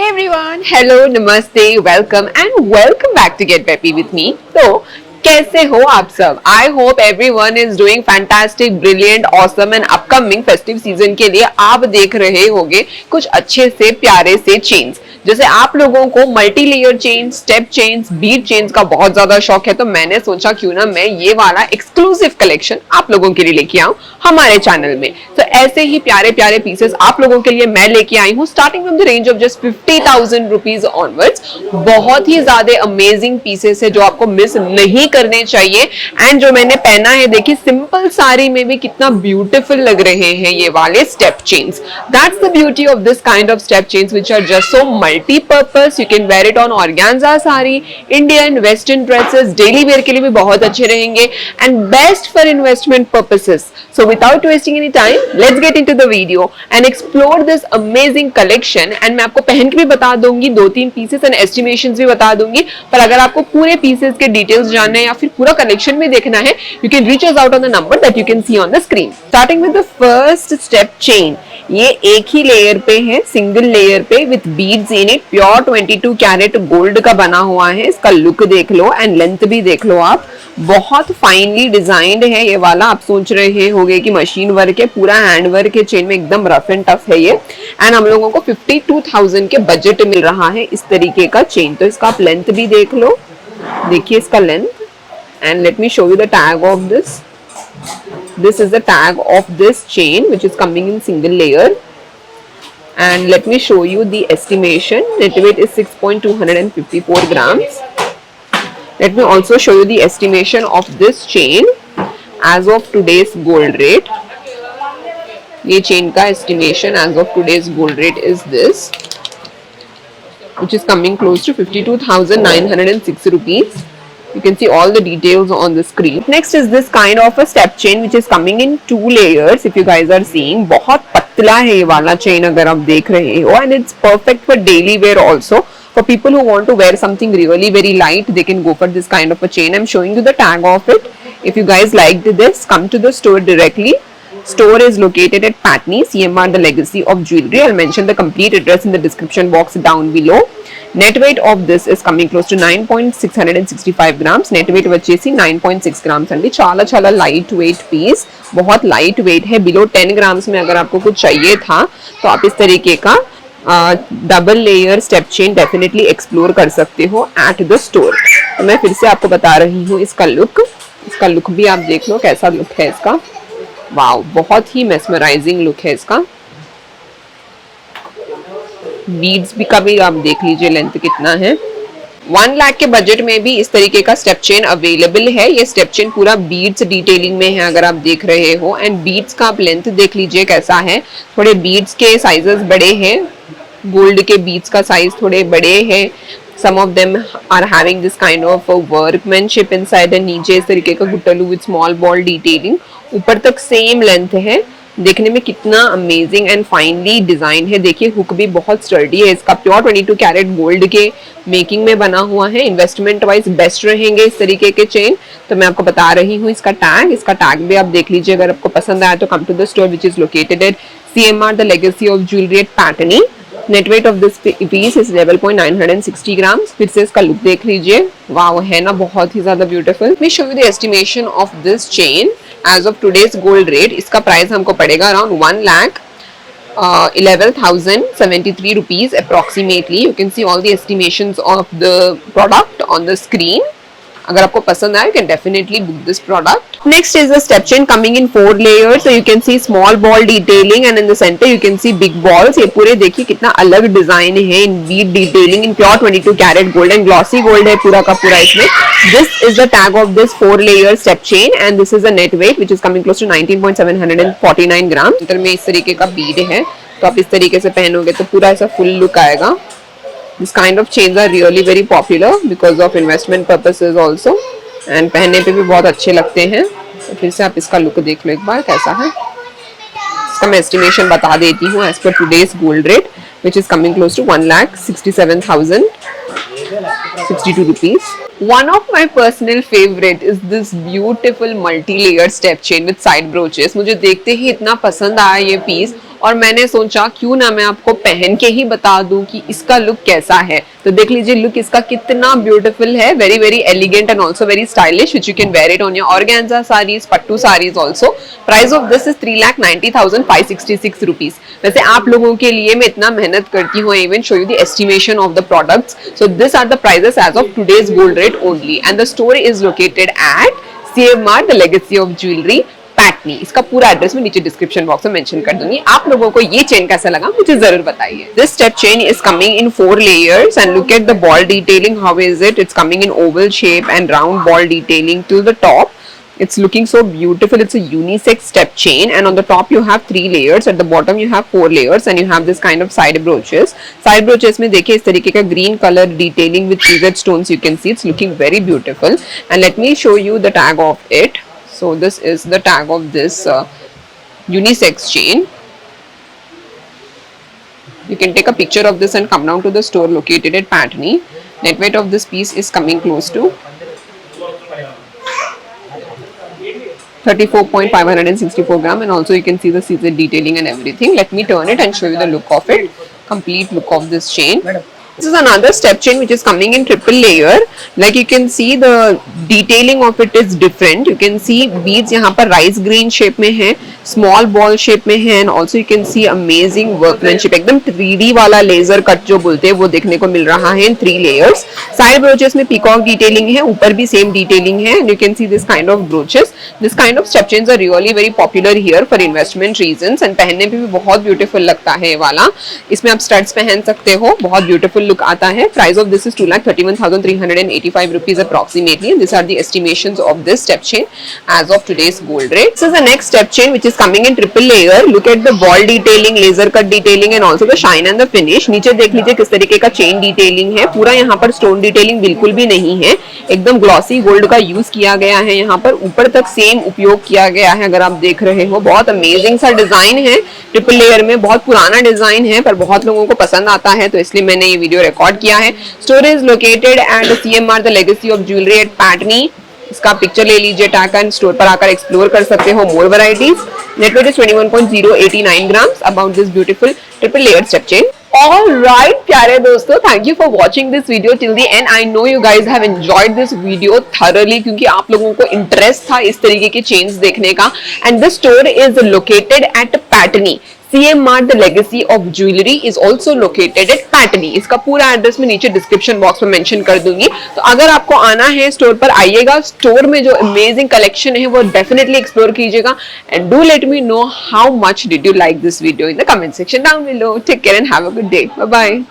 everyone, hello, namaste, welcome and welcome back to Get Peppy with me. तो कैसे हो आप सब? I hope everyone is doing fantastic, brilliant, awesome and upcoming festive season के लिए आप देख रहे होंगे कुछ अच्छे से प्यारे से चेन्स। जैसे आप लोगों को multi layer chain, step chains, Beed chains का बहुत ज्यादा शौक है, तो मैंने सोचा क्यों ना मैं ये वाला एक्सक्लूसिव कलेक्शन आप लोगों के लिए लेके आऊं हमारे चैनल में। तो ऐसे ही प्यारे प्यारे पीसेस आप लोगों के लिए मैं लेके आई हूँ starting from the range of just 50,000 rupees onwards. बहुत ही ज्यादा अमेजिंग पीसेस है जो आपको मिस नहीं करने चाहिए। एंड जो मैंने पहना है, देखिए सिंपल साड़ी में भी कितना ब्यूटीफुल लग रहे हैं ये वाले step chains. That's the beauty of this kind of step chains which are just so multipurpose. You can wear it on organza sari, Indian western dresses, daily wear के लिए भी बहुत अच्छे रहेंगे and best for investment purposes. So without wasting any time, let's get into the video and explore this amazing collection. And मैं आपको पहन के भी बता दूंगी, 2-3 पीसेस एंड एस्टिमेशंस भी बता दूंगी। पर अगर आपको पूरे पीसेस के डिटेल्स जानना है या फिर पूरा कलेक्शन भी देखना है, you can reach us out on the number that you can see on the screen. Starting with the first step chain. ये एक ही लेयर पे है, सिंगल लेयर पे with beads in it. Pure 22 carat gold का बना हुआ है। इसका लुक देख लो एंड लेंथ भी देख लो आप। बहुत फाइनली डिजाइंड है ये वाला। आप सोच रहे होंगे कि मशीन वर्क है, पूरा हैंड वर्क है, चेन में एकदम रफ एंड टफ है ये। एंड हम लोगों को 52,000 के बजट मिल रहा है इस तरीके का चेन। तो इसका आप लेंथ भी देख लो, देखिए इसका length. And let me show you the tag of this. This is the tag of this chain which is coming in single layer. And let me show you the estimation. Net weight is 6.254 grams. Let me also show you the estimation of this chain as of today's gold rate. ये chain का estimation as of today's gold rate is this, which is coming close to 52,906 rupees. You can see all the details on the screen. Next is this kind of a step chain which is coming in 2 layers. If you guys are seeing, बहुत पतला है ये वाला chain अगर आप देख रहे हो, and it's perfect for daily wear also. For people who want to wear something really very light, they can go for this kind of a chain. I'm showing you the tag of it. If you guys liked this, come to the store directly. Store is located at Patni, CMR The Legacy of Jewelry. I'll mention the complete address in the description box down below. Net weight of this is coming close to 9.665 grams. Net weight వచ్చేసి 9.6 grams అండి. చాలా చాలా light weight piece, बहुत light weight है। Below 10 grams में अगर आपको कुछ चाहिए था तो आप इस तरीके का double layer step chain definitely explore कर सकते हो एट द स्टोर। तो मैं फिर से आपको बता रही हूँ इसका लुक। इसका लुक भी आप देख लो कैसा लुक है इसका। वाओ, बहुत ही मेस्मराइजिंग लुक है इसका। बीड्स भी का भी आप देख लीजिए लेंथ कितना है। 1 लाख के बजट में भी इस तरीके का स्टेप चेन अवेलेबल है। ये स्टेप चेन पूरा बीड्स डिटेलिंग में है अगर आप देख रहे हो। एंड बीड्स का आप लेंथ देख लीजिए कैसा है। थोड़े बीड्स के साइजेस बड़े हैं, गोल्ड के बीड्स का साइज थोड़े बड़े हैं। Some of them are having this kind of workmanship inside and नीचे इस तरीके का गुट्टलू with small ball detailing। ऊपर तक सेम लेंथ है। देखने में कितना अमेजिंग एंड फाइनली डिजाइन है। देखिए हुक भी बहुत स्टर्डी है इसका। प्योर 22 कैरेट गोल्ड के मेकिंग में बना हुआ है। इन्वेस्टमेंट वाइज बेस्ट रहेंगे इस तरीके के चेन। तो मैं आपको बता रही हूँ इसका टैग भी आप देख लीजिए। अगर आपको पसंद आया तो come to the store which is located at CMR The Legacy of Jewelry at Patni. Net weight of this piece is 11.960 grams. फिर से इसका लुक देख लीजिए। वाओ, है ना बहुत ही ज्यादा ब्यूटीफुल। मैं show you the estimation of this chain as of today's gold rate. इसका प्राइस हमको पड़ेगा around 1,11,073 rupees approximately. You can see all the estimations of the product on the screen. अगर आपको पसंद आए, you can definitely book this product. Next is the step chain coming in 4 layers. So you can see small ball detailing and in the center you can see big balls. ये पूरे देखिए कितना अलग design है। in bead detailing in pure 22 carat gold and glossy gold है पूरा का पूरा इसमें। This is the tag of this 4 layer step chain and this is the net weight which is coming close to 19.749 grams. अंदर में इस तरीके का बीड है, तो आप इस तरीके से पहनोगे तो पूरा ऐसा फुल लुक आएगा। This kind of chains are really very popular because of investment purposes also, and पहनने पे भी बहुत अच्छे लगते हैं। तो फिर से आप इसका लुक देख लो एक बार कैसा है। इसका मैं एस्टिमेशन बता देती हूँ as per today's gold rate which is coming close to 1,67,062 rupees. One of my personal favorite is this beautiful multi-layered step chain with side brooches. मुझे देखते ही इतना पसंद आया ये पीस और मैंने सोचा क्यों ना मैं आपको पहन के ही बता दूं कि इसका लुक कैसा है। तो देख लीजिए लुक इसका कितना ब्यूटीफुल है, very very elegant and also very stylish, which you can wear it on your organza saris, pattu saris also. Price of this is 3,90,566 rupees. वैसे आप लोगों के लिए मैं इतना मेहनत करती हूँ, even show you the estimation of the products. So this are the prices as of today's gold rate only, and the store is located at CMR the legacy of jewellery, Patny. इसका पूरा एड्रेस मैं नीचे description box में mention कर दूंगी। आप लोगों को ये चेन कैसा लगा मुझे जरूर बताइए। This step chain is coming in 4 layers and look at the ball detailing. How is it? It's coming in oval shape and round ball detailing to the top. It's looking so beautiful. It's a unisex step chain, and on the top you have 3 layers. At the bottom you have 4 layers, and you have this kind of side brooches. Side brooches में देखिए इस तरीके का green color detailing with treated stones. You can see it's looking very beautiful. And let me show you the tag of it. So this is the tag of this unisex chain. You can take a picture of this and come down to the store located at Patni. Net weight of this piece is coming close to 34.564 gram, and also you can see the CZ detailing and everything. Let me turn it and show you the look of it, complete look of this chain. This is another step chain which is coming in triple layer. Like you can see the detailing of it is different. You can see beads यहाँ पर rice green shape में है, small ball shape में है, and also you can see amazing workmanship. एकदम 3D वाला laser cut जो बोलते हैं वो देखने को मिल रहा है in 3 layers. Side brooches में peacock detailing है, ऊपर भी same detailing है, and you can see this kind of brooches. This kind of step chains are really very popular here for investment reasons, and पहनने पे भी बहुत beautiful लगता है ये वाला। इसमें आप studs पहन सकते हो, बहुत beautiful look आता है। Price of this is 2,31,385 rupees approximately. These are the estimations of this step chain as of today's gold rate. This is the next step chain which is coming in triple layer. Look at the ball detailing, laser cut detailing, and also the shine and the finish. नीचे देख लीजिए किस तरीके का chain detailing है, पूरा यहाँ पर stone detailing बिल्कुल भी नहीं है, एकदम glossy gold का यूज किया गया है। यहाँ पर ऊपर तक सेम उपयोग किया गया है, अगर आप देख रहे हो बहुत अमेजिंग सा डिजाइन है। ट्रिपल लेयर में बहुत पुराना डिजाइन है पर बहुत लोगों को पसंद आता है, तो इसलिए मैंने ये वीडियो रिकॉर्ड किया है। Store is located at CMR the legacy of jewellery at Patny. इसका पिक्चर ले लीजिए टैग एंड स्टोर पर आकर एक्सप्लोर कर सकते हो more varieties. Net weight is 21.089 grams about this beautiful triple layer step chain. Alright प्यारे दोस्तों, thank you for watching this video till the end. I know you guys have enjoyed this video thoroughly क्योंकि आप लोगों को interest था इस तरीके की चेन्स देखने का। And this store is located at Patni. CMR the legacy of jewelry is also located at Patni. इसका पूरा एड्रेस मैं नीचे डिस्क्रिप्शन बॉक्स में मेंशन कर दूंगी, तो अगर आपको आना है स्टोर पर आइएगा। स्टोर में जो अमेजिंग कलेक्शन है वो डेफिनेटली एक्सप्लोर कीजिएगा। And do let me know how much did you like this video in the comment section down below. Take care and have a good day. Bye bye.